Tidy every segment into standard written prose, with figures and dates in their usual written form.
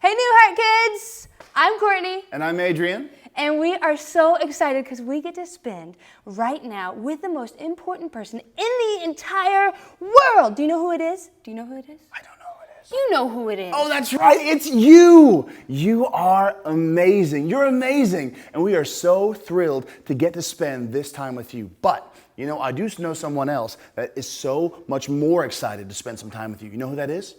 Hey, Newhart kids! I'm Courtney. And I'm Adrian. And we are so excited because we get to spend right now with the most important person in the entire world. Do you know who it is? I don't know who it is. You know who it is. Oh, that's right. It's you. You are amazing. You're amazing. And we are so thrilled to get to spend this time with you. But, you know, I do know someone else that is so much more excited to spend some time with you. You know who that is?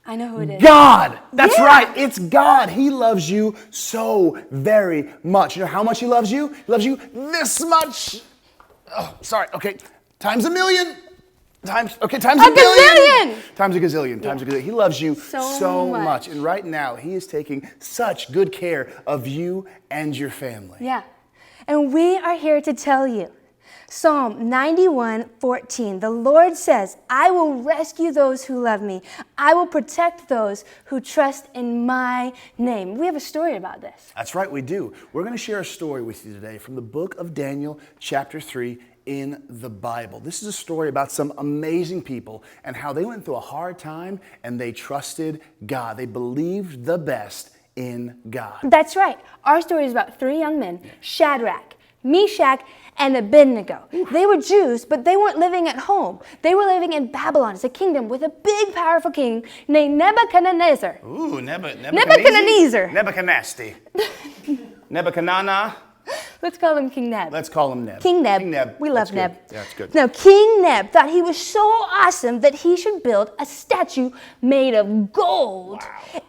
I know who it is. God! That's right, it's God. He loves you so very much. You know how much He loves you? He loves you this much. Oh, sorry, okay. Times a million. Times a billion. Times a gazillion. Times a gazillion. He loves you so much. And right now, He is taking such good care of you and your family. Yeah. And we are here to tell you. Psalm 91:14. The Lord says, I will rescue those who love me. I will protect those who trust in my name. We have a story about this. That's right, we do. We're going to share a story with you today from the book of Daniel, chapter 3 in the Bible. This is a story about some amazing people and how they went through a hard time and they trusted God. They believed the best in God. That's right. Our story is about three young men, Shadrach, Meshach, and Abednego. They were Jews, but they weren't living at home. They were living in Babylon. It's a kingdom with a big, powerful king named Nebuchadnezzar. Ooh, Nebuchadnezzar. Nebuchadnezzar. Nebuchadnezzar. Let's call him King Neb. Let's call him Neb. King Neb. King Neb. We love Neb. Yeah, that's good. Now, King Neb thought he was so awesome that he should build a statue made of gold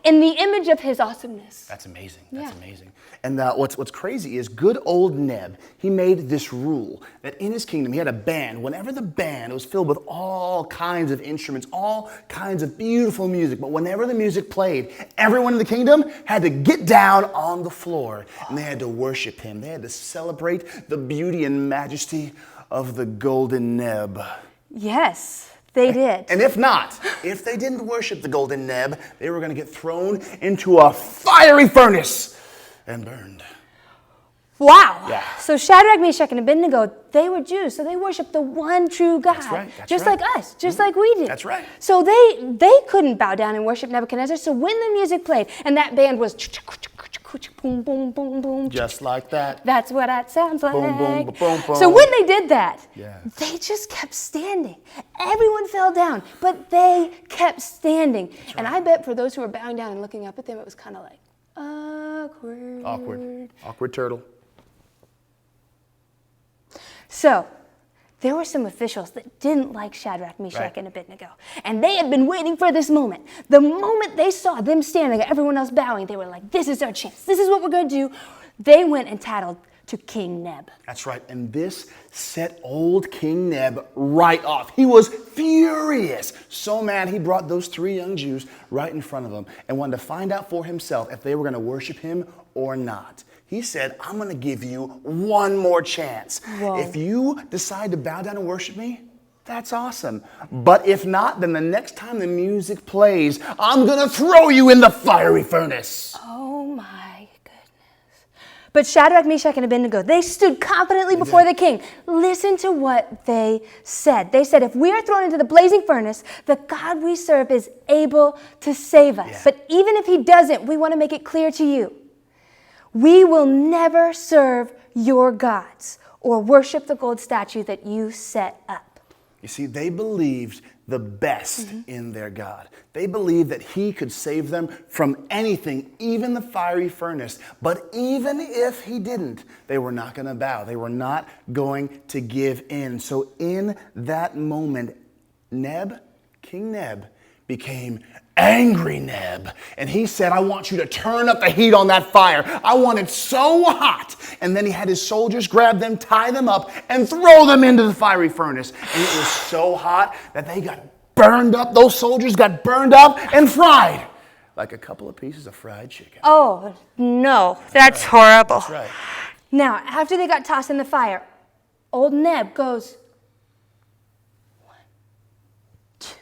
in the image of his awesomeness. That's amazing. That's amazing. And what's crazy is good old Neb, he made this rule that in his kingdom he had a band. Whenever the band was filled with all kinds of instruments, all kinds of beautiful music, but whenever the music played, everyone in the kingdom had to get down on the floor and they had to worship him. They had to celebrate the beauty and majesty of the golden Neb. Yes, they did. And if not, if they didn't worship the golden Neb, they were going to get thrown into a fiery furnace and burned. Wow. Yeah. So Shadrach, Meshach, and Abednego, they were Jews, so they worshiped the one true God. That's right. Just like us, just like we did. That's right. So they couldn't bow down and worship Nebuchadnezzar, so when the music played, and that band was boom, boom, boom, boom. Just like that. That's what that sounds like. Boom, boom, boom, boom. So when they did that, Yeah. they just kept standing. Everyone fell down, but they kept standing. Right. And I bet for those who were bowing down and looking up at them, it was kind of like, Awkward turtle. So, there were some officials that didn't like Shadrach, Meshach, and Abednego. And they had been waiting for this moment. The moment they saw them standing, everyone else bowing, they were like, this is our chance. This is what we're going to do. They went and tattled to King Neb. That's right. And this set old King Neb right off. He was furious. So mad he brought those three young Jews right in front of him and wanted to find out for himself if they were going to worship him or not. He said, I'm going to give you one more chance. Whoa. If you decide to bow down and worship me, that's awesome. But if not, then the next time the music plays, I'm going to throw you in the fiery furnace. Oh my goodness. But Shadrach, Meshach, and Abednego, they stood confidently before the king. Listen to what they said. They said, if we are thrown into the blazing furnace, the God we serve is able to save us. Yeah. But even if he doesn't, we want to make it clear to you. We will never serve your gods or worship the gold statue that you set up. You see, they believed the best in their God. They believed that he could save them from anything, even the fiery furnace. But even if he didn't, they were not going to bow. They were not going to give in. So in that moment, King Neb, became angry Neb. And he said, I want you to turn up the heat on that fire. I want it so hot. And then he had his soldiers grab them, tie them up, and throw them into the fiery furnace. And it was so hot that they got burned up. Those soldiers got burned up and fried like a couple of pieces of fried chicken. Oh, no, that's horrible. That's right. Now, after they got tossed in the fire, old Neb goes, 1, 2,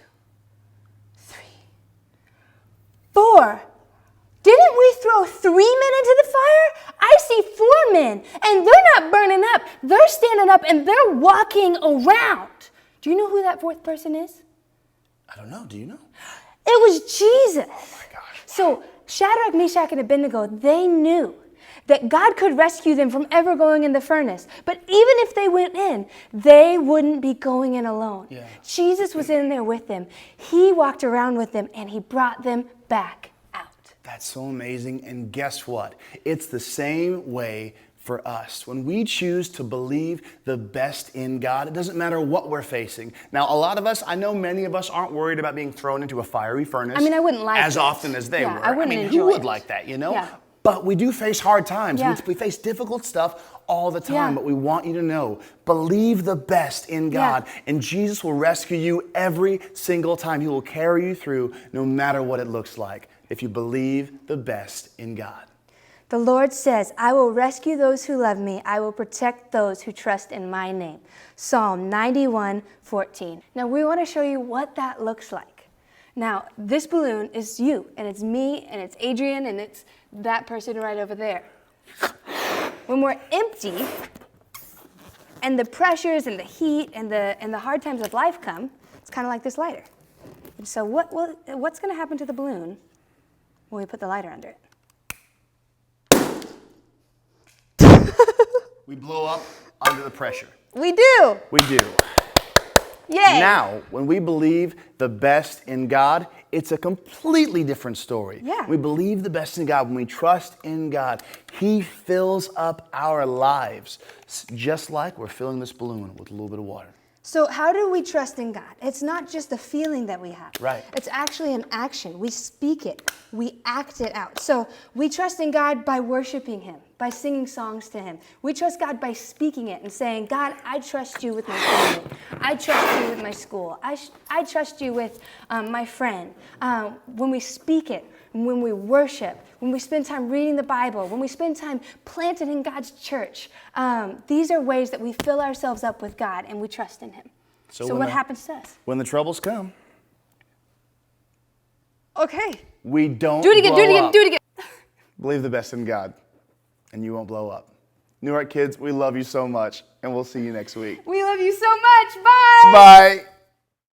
3, 4. Didn't we throw 3 men into the fire? I see 4 men, and they're not burning up. They're standing up, and they're walking around. Do you know who that 4th person is? I don't know. Do you know? It was Jesus. Oh my gosh. So Shadrach, Meshach, and Abednego, they knew that God could rescue them from ever going in the furnace. But even if they went in, they wouldn't be going in alone. Yeah. Jesus was in there with them. He walked around with them, and he brought them back out. That's so amazing. And guess what? It's the same way for us. When we choose to believe the best in God, it doesn't matter what we're facing. Now, a lot of us, I know many of us aren't worried about being thrown into a fiery furnace. I mean, I wouldn't like as it. often as they Yeah, were. I wouldn't who enjoy would it. like that, you know? Yeah. But we do face hard times. Yeah. We face difficult stuff all the time. Yeah. But we want you to know, believe the best in God. Yeah. And Jesus will rescue you every single time. He will carry you through no matter what it looks like if you believe the best in God. The Lord says, I will rescue those who love me. I will protect those who trust in my name. Psalm 91:14. Now we want to show you what that looks like. Now, this balloon is you, and it's me, and it's Adrian, and it's that person right over there. When we're empty, and the pressures and the heat and the hard times of life come, it's kind of like this lighter. And so what's going to happen to the balloon when we put the lighter under it? We blow up under the pressure. We do. We do. Yay. Now, when we believe the best in God, it's a completely different story. Yeah. We believe the best in God. When we trust in God, He fills up our lives, just like we're filling this balloon with a little bit of water. So how do we trust in God? It's not just a feeling that we have. Right. It's actually an action. We speak it. We act it out. So we trust in God by worshiping Him, by singing songs to Him. We trust God by speaking it and saying, God, I trust you with my family. I trust you with my school. I trust you with my friend. When we speak it, when we worship, when we spend time reading the Bible, when we spend time planted in God's church, these are ways that we fill ourselves up with God and we trust in Him. So what happens to us? When the troubles come, Okay. we don't Do it again, do it again, up. do it again. Believe the best in God, and you won't blow up. Newark kids, we love you so much, and we'll see you next week. We love you so much. Bye. Bye.